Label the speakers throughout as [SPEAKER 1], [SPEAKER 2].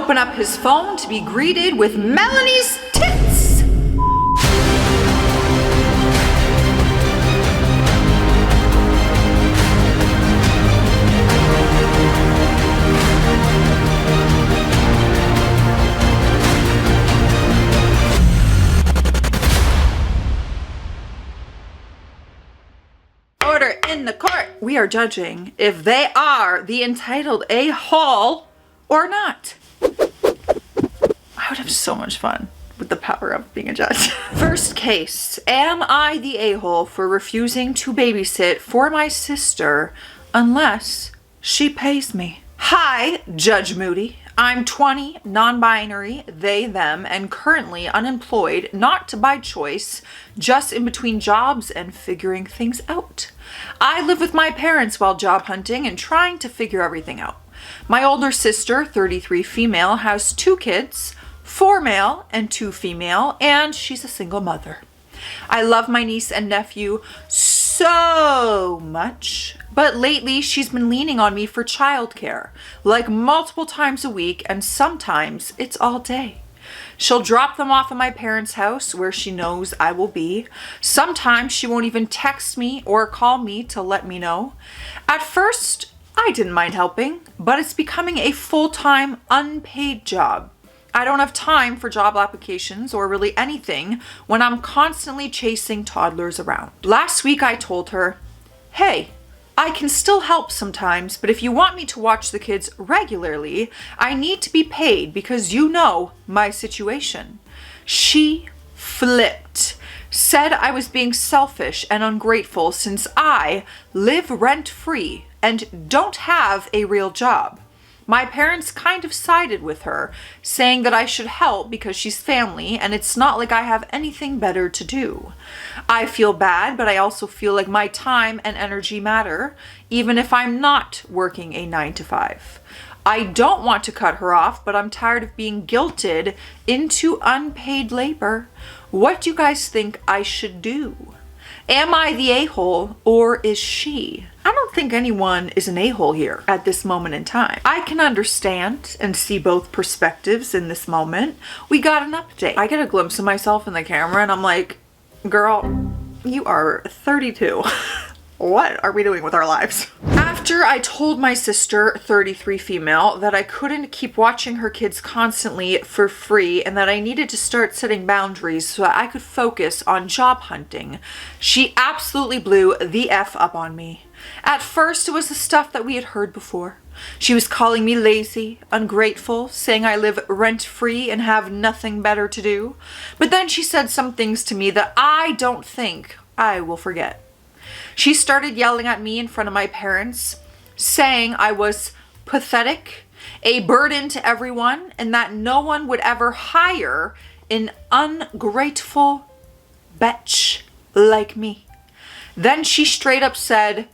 [SPEAKER 1] open up his phone to be greeted with Melanie's tits. Order in the court. We are judging if they are the entitled a-hole or not. I would have so much fun with the power of being a judge. First case, am I the a-hole for refusing to babysit for my sister unless she pays me? Hi, Judge Moody. I'm 20, non-binary, they, them, and currently unemployed, not by choice, just in between jobs and figuring things out. I live with my parents while job hunting and trying to figure everything out. My older sister, 33 female, has 2 kids, 4 male and 2 female, and she's a single mother. I love my niece and nephew so much, but lately she's been leaning on me for childcare, like multiple times a week, and sometimes it's all day. She'll drop them off at my parents' house where she knows I will be. Sometimes she won't even text me or call me to let me know. At first, I didn't mind helping, but it's becoming a full-time, unpaid job. I don't have time for job applications or really anything when I'm constantly chasing toddlers around. Last week I told her, hey, I can still help sometimes, but if you want me to watch the kids regularly, I need to be paid because you know my situation. She flipped, said I was being selfish and ungrateful since I live rent-free and don't have a real job. My parents kind of sided with her, saying that I should help because she's family and it's not like I have anything better to do. I feel bad, but I also feel like my time and energy matter, even if I'm not working a 9-to-5. I don't want to cut her off, but I'm tired of being guilted into unpaid labor. What do you guys think I should do? Am I the a-hole or is she? I don't think anyone is an a-hole here at this moment in time. I can understand and see both perspectives in this moment. We got an update. I get a glimpse of myself in the camera and I'm like, girl, you are 32. What are we doing with our lives? After I told my sister, 33 female, that I couldn't keep watching her kids constantly for free and that I needed to start setting boundaries so that I could focus on job hunting, she absolutely blew the F up on me. At first, it was the stuff that we had heard before. She was calling me lazy, ungrateful, saying I live rent-free and have nothing better to do. But then she said some things to me that I don't think I will forget. She started yelling at me in front of my parents, saying I was pathetic, a burden to everyone, and that no one would ever hire an ungrateful bitch like me. Then she straight up said,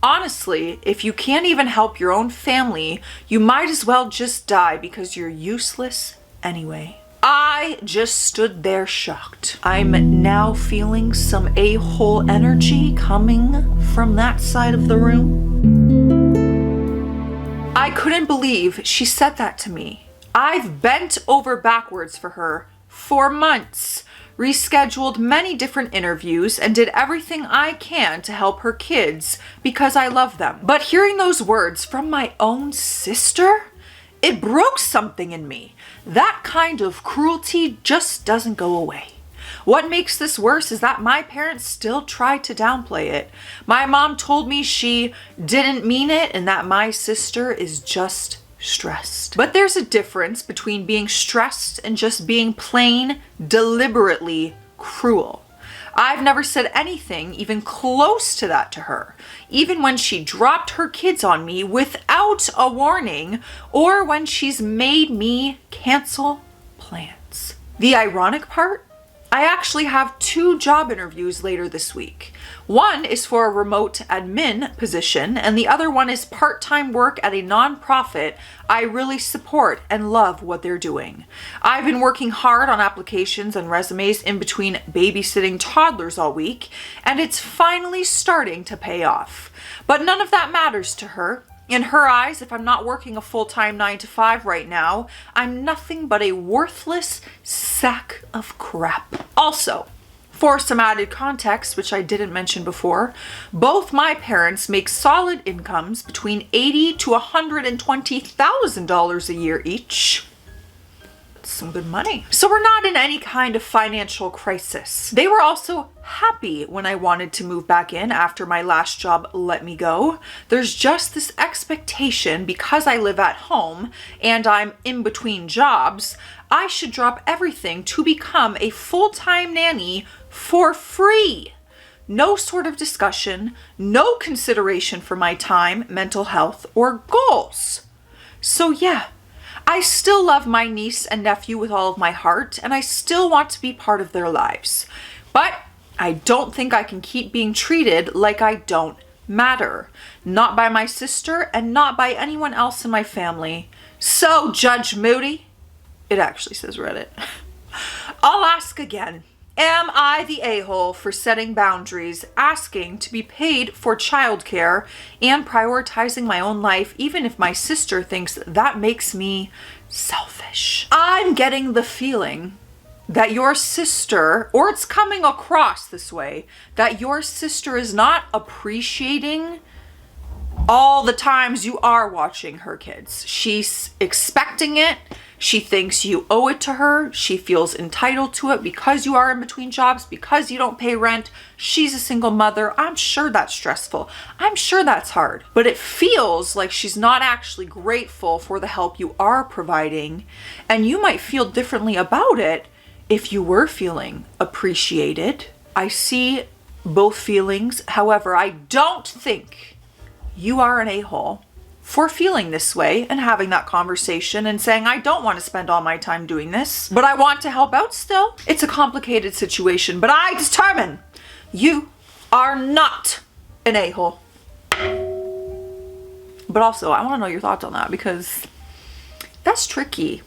[SPEAKER 1] honestly, if you can't even help your own family, you might as well just die because you're useless anyway. I just stood there shocked. I'm now feeling some a-hole energy coming from that side of the room. I couldn't believe she said that to me. I've bent over backwards for her for months, rescheduled many different interviews, and did everything I can to help her kids because I love them. But hearing those words from my own sister, it broke something in me. That kind of cruelty just doesn't go away. What makes this worse is that my parents still tried to downplay it. My mom told me she didn't mean it and that my sister is just stressed. But there's a difference between being stressed and just being plain, deliberately cruel. I've never said anything even close to that to her, even when she dropped her kids on me without a warning or when she's made me cancel plans. The ironic part? I actually have 2 job interviews later this week. One is for a remote admin position, and the other one is part-time work at a nonprofit. I really support and love what they're doing. I've been working hard on applications and resumes in between babysitting toddlers all week, and it's finally starting to pay off. But none of that matters to her. In her eyes, if I'm not working a full-time 9 to 5 right now, I'm nothing but a worthless sack of crap. Also, for some added context, which I didn't mention before, both my parents make solid incomes between $80,000 to $120,000 a year each. That's some good money. So we're not in any kind of financial crisis. They were also happy when I wanted to move back in after my last job let me go. There's just this expectation, because I live at home and I'm in between jobs, I should drop everything to become a full-time nanny for free. No sort of discussion, no consideration for my time, mental health, or goals. So yeah, I still love my niece and nephew with all of my heart, and I still want to be part of their lives. But I don't think I can keep being treated like I don't matter. Not by my sister and not by anyone else in my family. So, Judge Moody, it actually says Reddit, I'll ask again. Am I the a-hole for setting boundaries, asking to be paid for childcare, and prioritizing my own life, even if my sister thinks that makes me selfish? I'm getting the feeling that your sister, or it's coming across this way, that your sister is not appreciating all the times you are watching her kids. She's expecting it. She thinks you owe it to her. She feels entitled to it because you are in between jobs, because you don't pay rent. She's a single mother. I'm sure that's stressful. I'm sure that's hard. But it feels like she's not actually grateful for the help you are providing. And you might feel differently about it if you were feeling appreciated. I see both feelings. However, I don't think you are an a-hole for feeling this way and having that conversation and saying, I don't want to spend all my time doing this, but I want to help out still. It's a complicated situation, but I determine you are not an a-hole. But also, I want to know your thoughts on that, because that's tricky.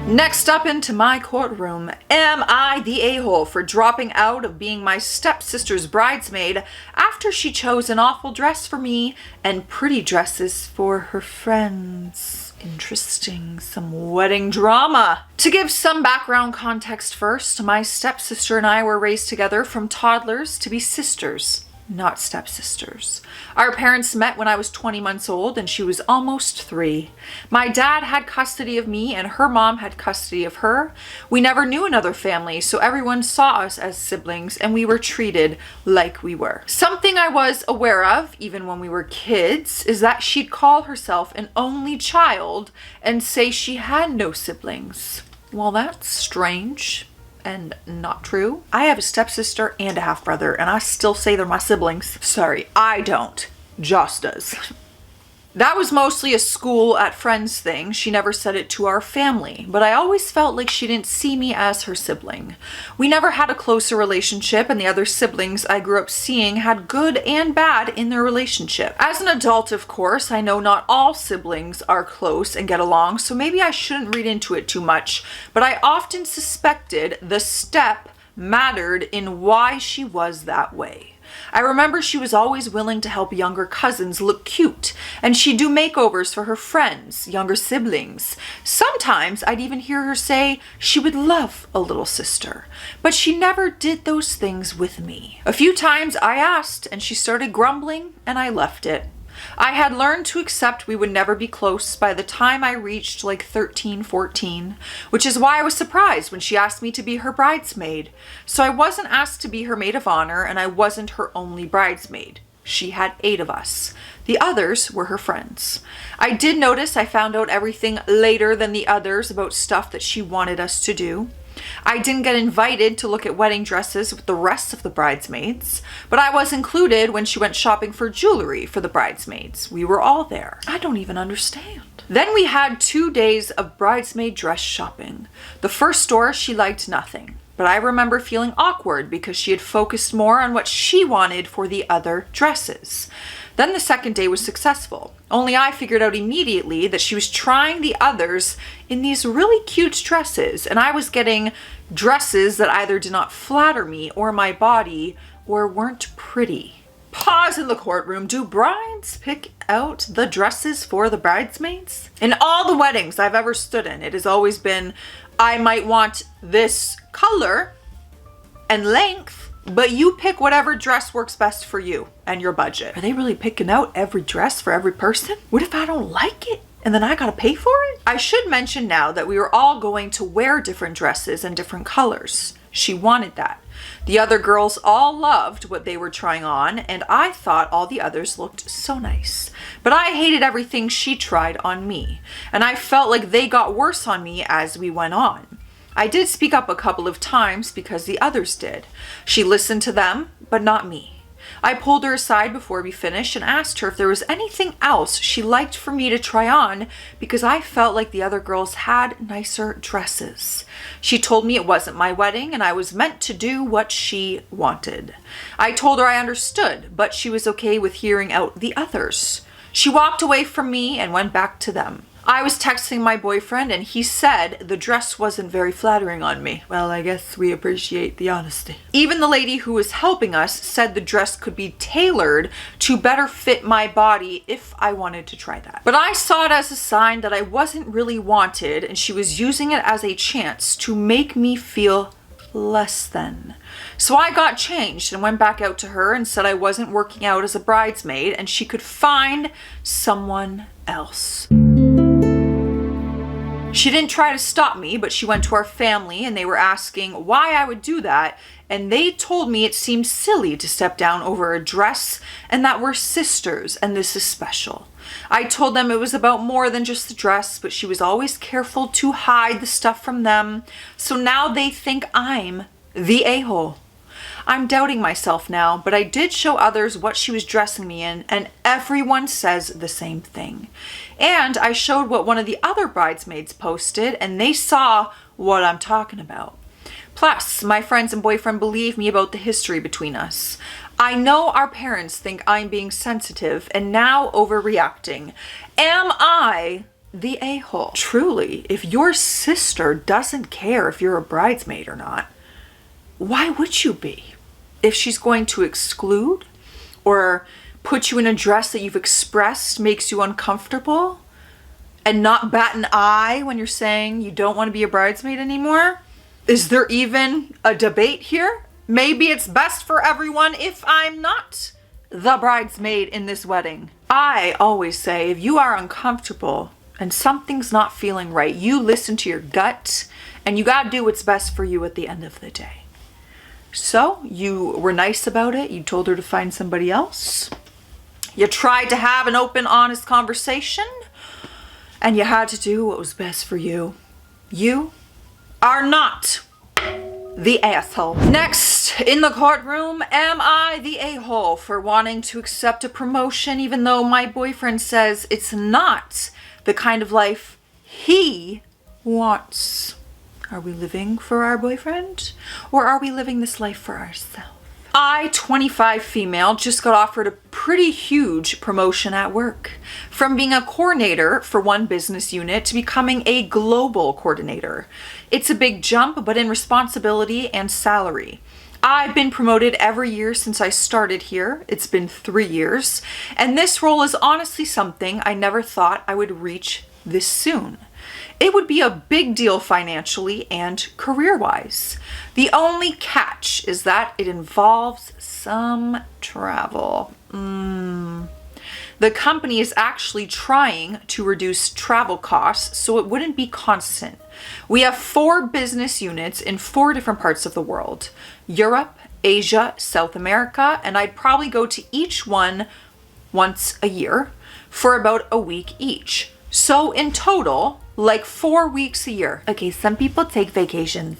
[SPEAKER 1] Next up into my courtroom, am I the a-hole for dropping out of being my stepsister's bridesmaid after she chose an awful dress for me and pretty dresses for her friends? Interesting, some wedding drama. To give some background context first, my stepsister and I were raised together from toddlers to be sisters, not stepsisters. Our parents met when I was 20 months old and she was almost 3. My dad had custody of me and her mom had custody of her. We never knew another family, so everyone saw us as siblings and we were treated like we were. Something I was aware of, even when we were kids, is that she'd call herself an only child and say she had no siblings. Well, that's strange and not true. I have a stepsister and a half-brother, and I still say they're my siblings. Sorry, I don't. Joss does. That was mostly a school at friends thing. She never said it to our family, but I always felt like she didn't see me as her sibling. We never had a closer relationship, and the other siblings I grew up seeing had good and bad in their relationship. As an adult, of course, I know not all siblings are close and get along, so maybe I shouldn't read into it too much, but I often suspected the step mattered in why she was that way. I remember she was always willing to help younger cousins look cute, and she'd do makeovers for her friends, younger siblings. Sometimes I'd even hear her say she would love a little sister, but she never did those things with me. A few times I asked, and she started grumbling, and I left it. I had learned to accept we would never be close by the time I reached like 13, 14, which is why I was surprised when she asked me to be her bridesmaid. So I wasn't asked to be her maid of honor, and I wasn't her only bridesmaid. She had 8 of us. The others were her friends. I did notice I found out everything later than the others about stuff that she wanted us to do. I didn't get invited to look at wedding dresses with the rest of the bridesmaids, but I was included when she went shopping for jewelry for the bridesmaids. We were all there. I don't even understand. Then we had 2 days of bridesmaid dress shopping. The first store, she liked nothing, but I remember feeling awkward because she had focused more on what she wanted for the other dresses. Then the second day was successful, only I figured out immediately that she was trying the others in these really cute dresses, and I was getting dresses that either did not flatter me or my body or weren't pretty. Pause in the courtroom. Do brides pick out the dresses for the bridesmaids? In all the weddings I've ever stood in, it has always been, I might want this color and length, but you pick whatever dress works best for you and your budget. Are they really picking out every dress for every person? What if I don't like it and then I gotta pay for it? I should mention now that we were all going to wear different dresses and different colors. She wanted that. The other girls all loved what they were trying on, and I thought all the others looked so nice. But I hated everything she tried on me, and I felt like they got worse on me as we went on. I did speak up a couple of times because the others did. She listened to them, but not me. I pulled her aside before we finished and asked her if there was anything else she liked for me to try on because I felt like the other girls had nicer dresses. She told me it wasn't my wedding and I was meant to do what she wanted. I told her I understood, but she was okay with hearing out the others. She walked away from me and went back to them. I was texting my boyfriend and he said the dress wasn't very flattering on me. Well, I guess we appreciate the honesty. Even the lady who was helping us said the dress could be tailored to better fit my body if I wanted to try that. But I saw it as a sign that I wasn't really wanted and she was using it as a chance to make me feel less than. So I got changed and went back out to her and said I wasn't working out as a bridesmaid and she could find someone else. She didn't try to stop me, but she went to our family and they were asking why I would do that. And they told me it seemed silly to step down over a dress and that we're sisters and this is special. I told them it was about more than just the dress, but she was always careful to hide the stuff from them. So now they think I'm the a-hole. I'm doubting myself now, but I did show others what she was dressing me in, and everyone says the same thing. And I showed what one of the other bridesmaids posted, and they saw what I'm talking about. Plus, my friends and boyfriend believe me about the history between us. I know our parents think I'm being sensitive and now overreacting. Am I the a-hole? Truly, if your sister doesn't care if you're a bridesmaid or not, why would you be? If she's going to exclude or put you in a dress that you've expressed makes you uncomfortable and not bat an eye when you're saying you don't want to be a bridesmaid anymore? Is there even a debate here? Maybe it's best for everyone if I'm not the bridesmaid in this wedding. I always say if you are uncomfortable and something's not feeling right, you listen to your gut and you gotta do what's best for you at the end of the day. So you were nice about it. You told her to find somebody else. You tried to have an open, honest conversation and you had to do what was best for you. You are not the asshole. Next, in the courtroom, am I the a-hole for wanting to accept a promotion even though my boyfriend says it's not the kind of life he wants? Are we living for our boyfriend or are we living this life for ourselves? I, 25 female, just got offered a pretty huge promotion at work. From being a coordinator for one business unit to becoming a global coordinator. It's a big jump, but in responsibility and salary. I've been promoted every year since I started here. It's been 3 years. And this role is honestly something I never thought I would reach this soon. It would be a big deal financially and career-wise. The only catch is that it involves some travel. The company is actually trying to reduce travel costs so it wouldn't be constant. We have 4 business units in 4 different parts of the world: Europe, Asia, South America, and I'd probably go to each one once a year for about a week each. So in total, like 4 weeks a year. Okay, some people take vacations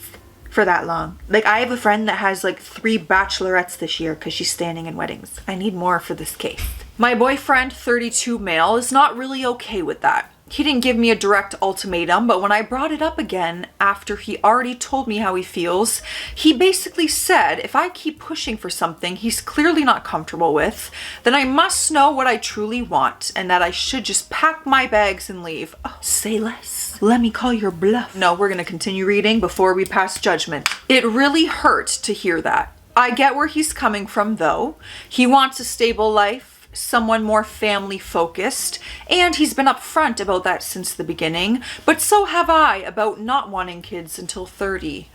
[SPEAKER 1] for that long. Like I have a friend that has like 3 bachelorettes this year because she's standing in weddings. I need more for this case. My boyfriend, 32 male, is not really okay with that. He didn't give me a direct ultimatum, but when I brought it up again after he already told me how he feels, he basically said if I keep pushing for something he's clearly not comfortable with, then I must know what I truly want and that I should just pack my bags and leave. Oh, say less. Let me call your bluff. No, we're gonna continue reading before we pass judgment. It really hurt to hear that. I get where he's coming from though. He wants a stable life, someone more family focused, and he's been upfront about that since the beginning, but so have I about not wanting kids until 30.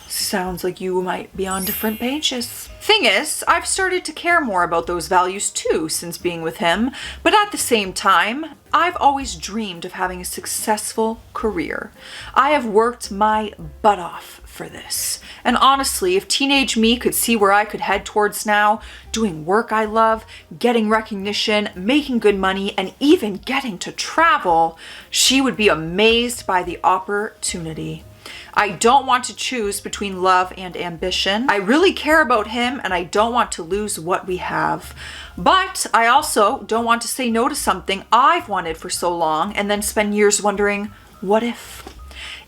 [SPEAKER 1] Sounds like you might be on different pages. Thing is, I've started to care more about those values too since being with him, but at the same time, I've always dreamed of having a successful career. I have worked my butt off for this. And honestly, if teenage me could see where I could head towards now, doing work I love, getting recognition, making good money, and even getting to travel, she would be amazed by the opportunity. I don't want to choose between love and ambition. I really care about him and I don't want to lose what we have. But I also don't want to say no to something I've wanted for so long and then spend years wondering, what if?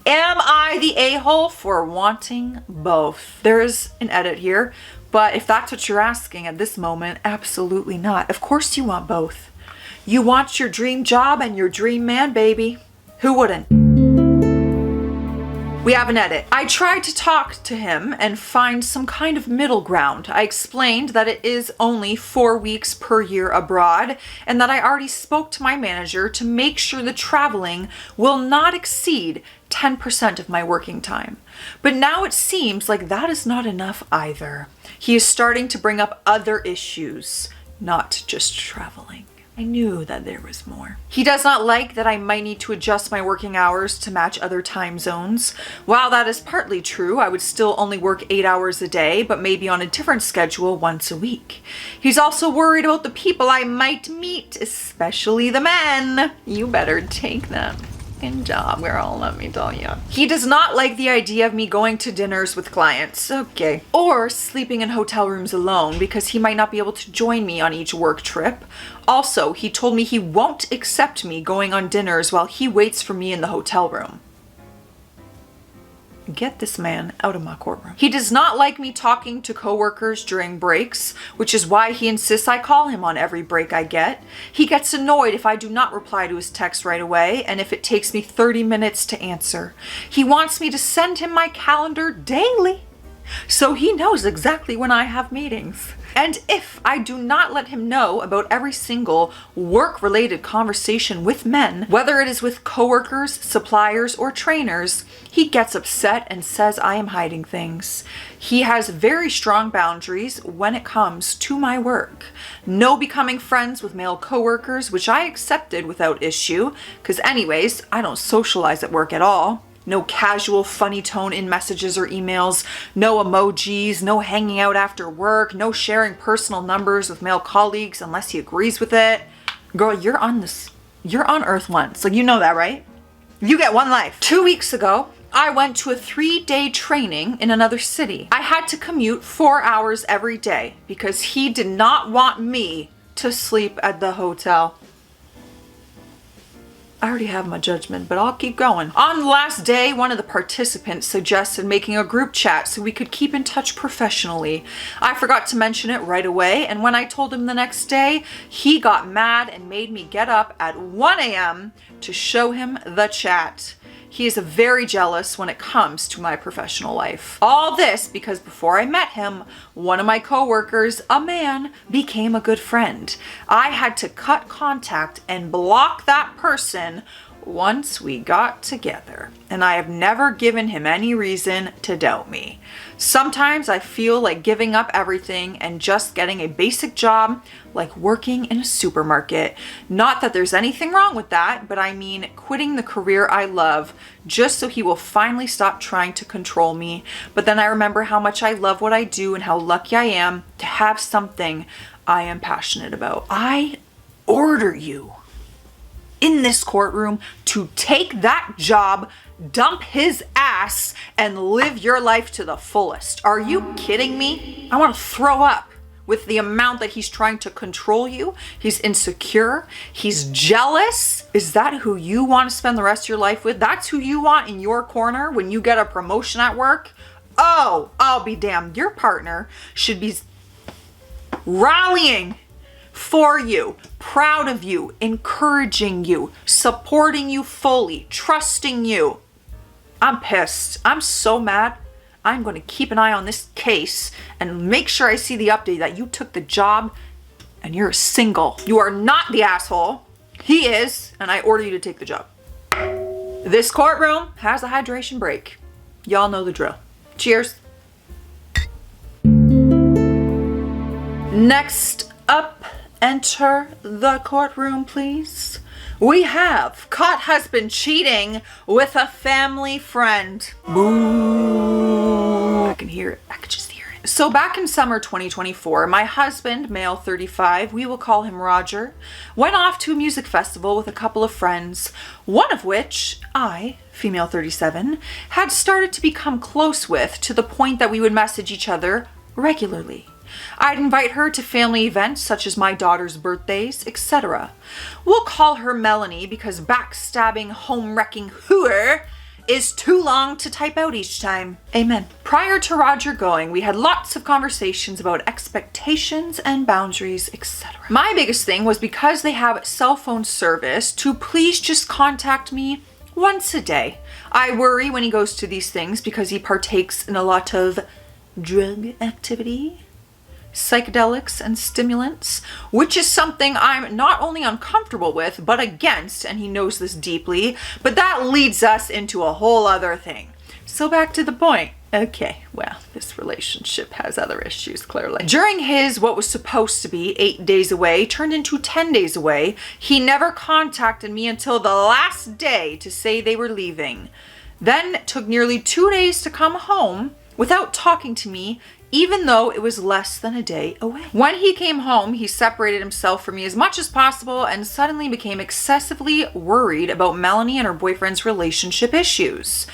[SPEAKER 1] Am I the a-hole for wanting both? There is an edit here, but if that's what you're asking at this moment, absolutely not. Of course you want both. You want your dream job and your dream man, baby. Who wouldn't? We have an edit. I tried to talk to him and find some kind of middle ground. I explained that it is only 4 weeks per year abroad and that I already spoke to my manager to make sure the traveling will not exceed 10% of my working time. But now it seems like that is not enough either. He is starting to bring up other issues, not just traveling. I knew that there was more. He does not like that I might need to adjust my working hours to match other time zones. While that is partly true, I would still only work 8 hours a day, but maybe on a different schedule once a week. He's also worried about the people I might meet, especially the men. You better take them. In job, girl, let me tell you. He does not like the idea of me going to dinners with clients, okay, or sleeping in hotel rooms alone because he might not be able to join me on each work trip. Also, he told me he won't accept me going on dinners while he waits for me in the hotel room. Get this man out of my courtroom. He does not like me talking to coworkers during breaks, which is why he insists I call him on every break I get. He gets annoyed if I do not reply to his text right away and if it takes me 30 minutes to answer. He wants me to send him my calendar daily, so he knows exactly when I have meetings. And if I do not let him know about every single work-related conversation with men, whether it is with coworkers, suppliers, or trainers, he gets upset and says I am hiding things. He has very strong boundaries when it comes to my work. No becoming friends with male coworkers, which I accepted without issue, because anyways, I don't socialize at work at all. No casual funny tone in messages or emails, no emojis, no hanging out after work, no sharing personal numbers with male colleagues unless he agrees with it. Girl, you're on Earth once. Like, you know that, right? You get one life. 2 weeks ago, I went to a 3-day training in another city. I had to commute 4 hours every day because he did not want me to sleep at the hotel. I already have my judgment, but I'll keep going. On the last day, one of the participants suggested making a group chat so we could keep in touch professionally. I forgot to mention it right away, and when I told him the next day, he got mad and made me get up at 1 a.m. to show him the chat. He is very jealous when it comes to my professional life. All this because before I met him, one of my coworkers, a man, became a good friend. I had to cut contact and block that person once we got together, and I have never given him any reason to doubt me. Sometimes I feel like giving up everything and just getting a basic job, like working in a supermarket. Not that there's anything wrong with that, but I mean quitting the career I love just so he will finally stop trying to control me. But then I remember how much I love what I do and how lucky I am to have something I am passionate about. I order you in this courtroom to take that job, dump his ass, and live your life to the fullest. Are you kidding me? I want to throw up with the amount that he's trying to control you. He's insecure. He's jealous. Is that who you want to spend the rest of your life with? That's who you want in your corner when you get a promotion at work? Oh, I'll be damned. Your partner should be rallying for you, proud of you, encouraging you, supporting you fully, trusting you. I'm pissed. I'm so mad. I'm going to keep an eye on this case and make sure I see the update that you took the job and you're single. You are not the asshole. He is, and I order you to take the job. This courtroom has a hydration break. Y'all know the drill. Cheers. Next up, enter the courtroom, please. We have caught husband cheating with a family friend. Boo. I can hear it. I could just hear it. So back in summer 2024, my husband, male 35, we will call him Roger, went off to a music festival with a couple of friends, one of which I, female 37, had started to become close with to the point that we would message each other regularly. I'd invite her to family events such as my daughter's birthdays, etc. We'll call her Melanie because backstabbing, home-wrecking hooer is too long to type out each time. Amen. Prior to Roger going, we had lots of conversations about expectations and boundaries, etc. My biggest thing was because they have cell phone service to please just contact me once a day. I worry when he goes to these things because he partakes in a lot of drug activity, psychedelics and stimulants, which is something I'm not only uncomfortable with, but against, and he knows this deeply, but that leads us into a whole other thing. So back to the point. Okay, well, this relationship has other issues, clearly. During his, what was supposed to be 8 days away, turned into 10 days away, he never contacted me until the last day to say they were leaving. Then it took nearly 2 days to come home without talking to me, even though it was less than a day away. When he came home, he separated himself from me as much as possible and suddenly became excessively worried about Melanie and her boyfriend's relationship issues.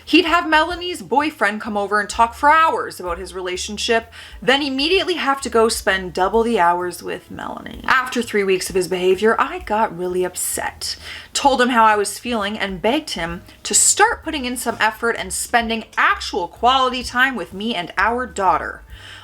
[SPEAKER 1] He'd have Melanie's boyfriend come over and talk for hours about his relationship, then immediately have to go spend double the hours with Melanie. After 3 weeks of his behavior, I got really upset. Told him how I was feeling and begged him to start putting in some effort and spending actual quality time with me and our daughter.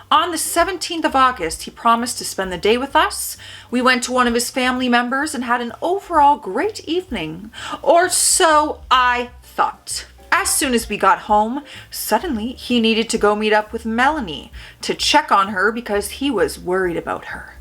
[SPEAKER 1] On the 17th of August, he promised to spend the day with us. We went to one of his family members and had an overall great evening. Or so I thought. As soon as we got home, suddenly he needed to go meet up with Melanie to check on her because he was worried about her.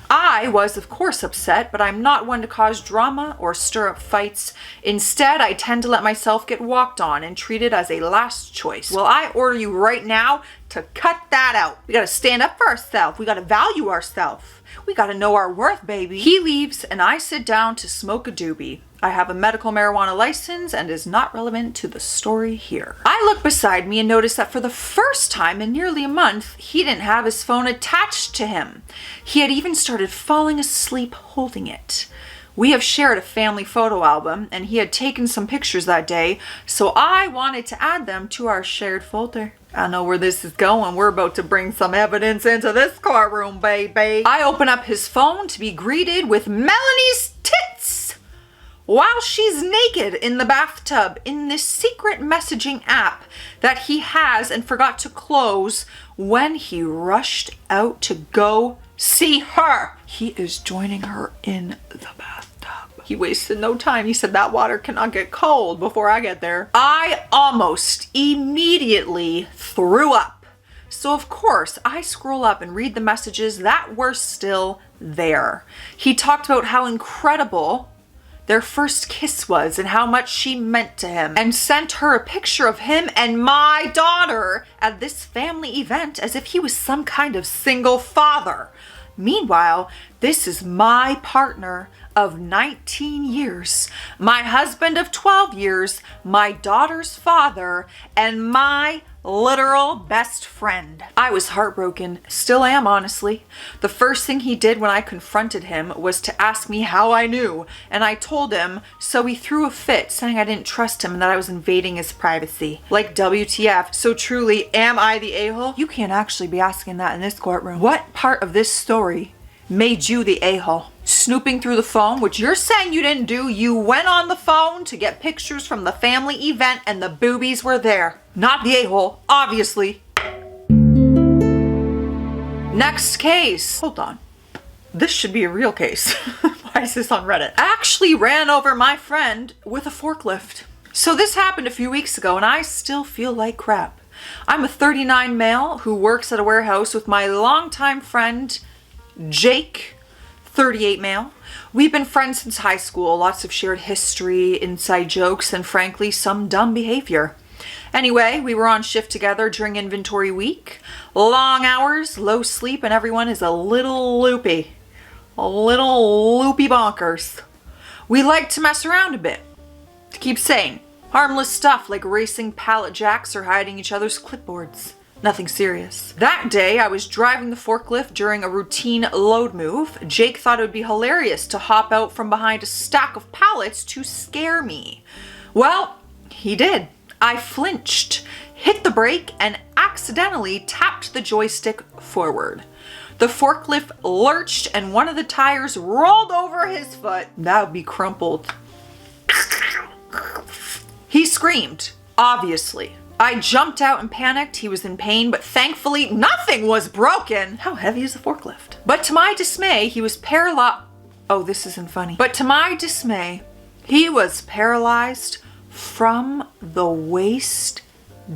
[SPEAKER 1] I was, of course, upset, but I'm not one to cause drama or stir up fights. Instead, I tend to let myself get walked on and treat it as a last choice. Well, I order you right now to cut that out. We gotta stand up for ourselves. We gotta value ourselves. We gotta know our worth, baby. He leaves and I sit down to smoke a doobie. I have a medical marijuana license and is not relevant to the story here. I look beside me and notice that for the first time in nearly a month, he didn't have his phone attached to him. He had even started falling asleep holding it. We have shared a family photo album and he had taken some pictures that day, so I wanted to add them to our shared folder. I know where this is going. We're about to bring some evidence into this courtroom, baby. I open up his phone to be greeted with Melanie's tits while she's naked in the bathtub in this secret messaging app that he has and forgot to close when he rushed out to go see her. He is joining her in the bathtub. He wasted no time. He said that water cannot get cold before I get there. I almost immediately threw up. So of course I scroll up and read the messages that were still there. He talked about how incredible their first kiss was and how much she meant to him, and sent her a picture of him and my daughter at this family event as if he was some kind of single father. Meanwhile, this is my partner of 19 years, my husband of 12 years, my daughter's father, and my literal best friend. I was heartbroken, still am honestly. The first thing he did when I confronted him was to ask me how I knew, and I told him, so he threw a fit saying I didn't trust him and that I was invading his privacy. Like WTF, so truly am I the a-hole? You can't actually be asking that in this courtroom. What part of this story made you the a-hole? Snooping through the phone, which you're saying you didn't do. You went on the phone to get pictures from the family event and the boobies were there. Not the a-hole, obviously. Next case. Hold on. This should be a real case. Why is this on Reddit? I actually ran over my friend with a forklift. So this happened a few weeks ago and I still feel like crap. I'm a 39 male who works at a warehouse with my longtime friend, Jake, 38 male. We've been friends since high school, lots of shared history, inside jokes, and frankly, some dumb behavior. Anyway, we were on shift together during inventory week. Long hours, low sleep, and everyone is a little loopy. A little loopy bonkers. We like to mess around a bit, to keep sane. Harmless stuff like racing pallet jacks or hiding each other's clipboards. Nothing serious. That day, I was driving the forklift during a routine load move. Jake thought it would be hilarious to hop out from behind a stack of pallets to scare me. Well, he did. I flinched, hit the brake, and accidentally tapped the joystick forward. The forklift lurched and one of the tires rolled over his foot. That would be crumpled. He screamed, obviously. I jumped out and panicked. He was in pain, but thankfully nothing was broken. How heavy is the forklift? But to my dismay, he was paralyzed. Oh, this isn't funny. But to my dismay, he was paralyzed from the waist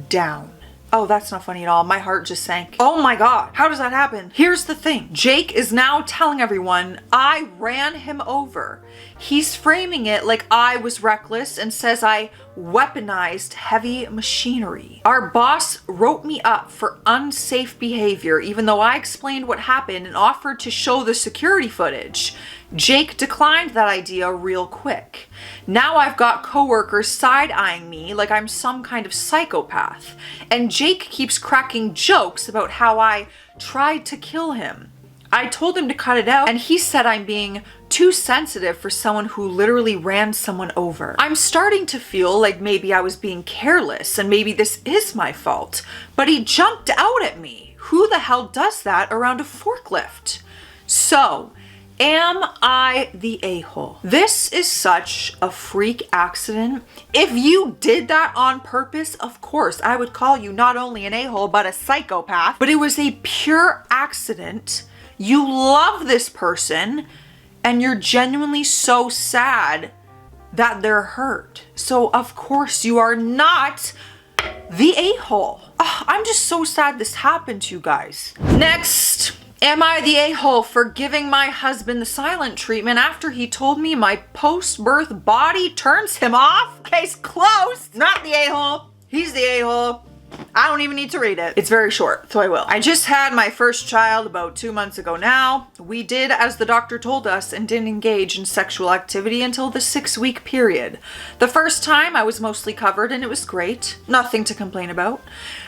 [SPEAKER 1] down. Oh, that's not funny at all. My heart just sank. Oh my God, how does that happen? Here's the thing. Jake is now telling everyone I ran him over. He's framing it like I was reckless and says I weaponized heavy machinery. Our boss wrote me up for unsafe behavior, even though I explained what happened and offered to show the security footage. Jake declined that idea real quick. Now I've got coworkers side-eyeing me like I'm some kind of psychopath. And Jake keeps cracking jokes about how I tried to kill him. I told him to cut it out, and he said I'm being too sensitive for someone who literally ran someone over. I'm starting to feel like maybe I was being careless and maybe this is my fault, but he jumped out at me. Who the hell does that around a forklift? So, am I the a-hole? This is such a freak accident. If you did that on purpose, of course, I would call you not only an a-hole, but a psychopath. But it was a pure accident. You love this person, and you're genuinely so sad that they're hurt. So of course you are not the a-hole. Oh, I'm just so sad this happened to you guys. Next. Am I the a-hole for giving my husband the silent treatment after he told me my post-birth body turns him off? Case closed. Not the a-hole. He's the a-hole. I don't even need to read it. It's very short, so I will. I just had my first child about 2 months ago now. We did as the doctor told us and didn't engage in sexual activity until the 6-week period. The first time I was mostly covered and it was great. Nothing to complain about.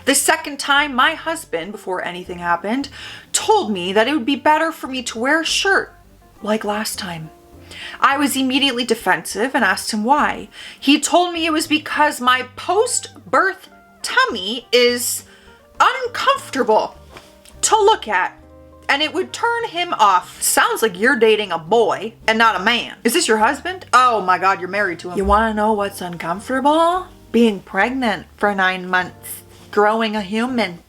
[SPEAKER 1] The second time, my husband, before anything happened, told me that it would be better for me to wear a shirt like last time. I was immediately defensive and asked him why. He told me it was because my post-birth tummy is uncomfortable to look at and it would turn him off. Sounds like you're dating a boy and not a man. Is this your husband? Oh my God, you're married to him. You want to know what's uncomfortable? Being pregnant for 9 months, growing a human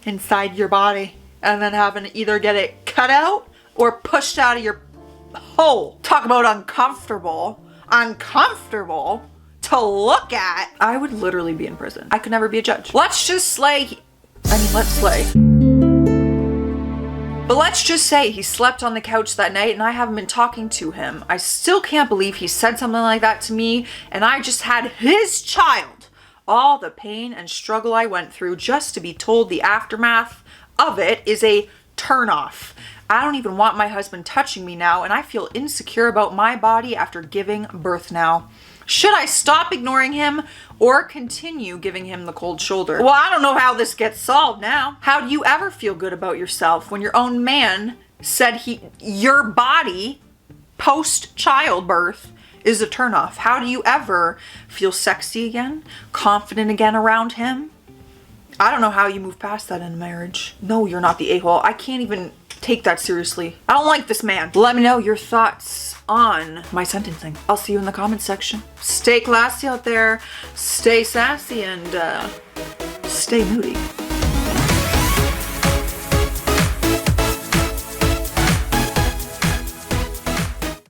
[SPEAKER 1] inside your body, and then having to either get it cut out or pushed out of your hole. Talk about uncomfortable. Uncomfortable to look at. I would literally be in prison. I could never be a judge. Let's just slay. Let's slay. But let's just say he slept on the couch that night and I haven't been talking to him. I still can't believe he said something like that to me and I just had his child. All the pain and struggle I went through just to be told the aftermath of it is a turnoff. I don't even want my husband touching me now and I feel insecure about my body after giving birth now. Should I stop ignoring him or continue giving him the cold shoulder? Well, I don't know how this gets solved now. How do you ever feel good about yourself when your own man said your body post childbirth is a turnoff? How do you ever feel sexy again, confident again around him? I don't know how you move past that in a marriage. No, you're not the a-hole. I can't even take that seriously. I don't like this man. Let me know your thoughts on my sentencing. I'll see you in the comments section. Stay classy out there, stay sassy, and stay moody.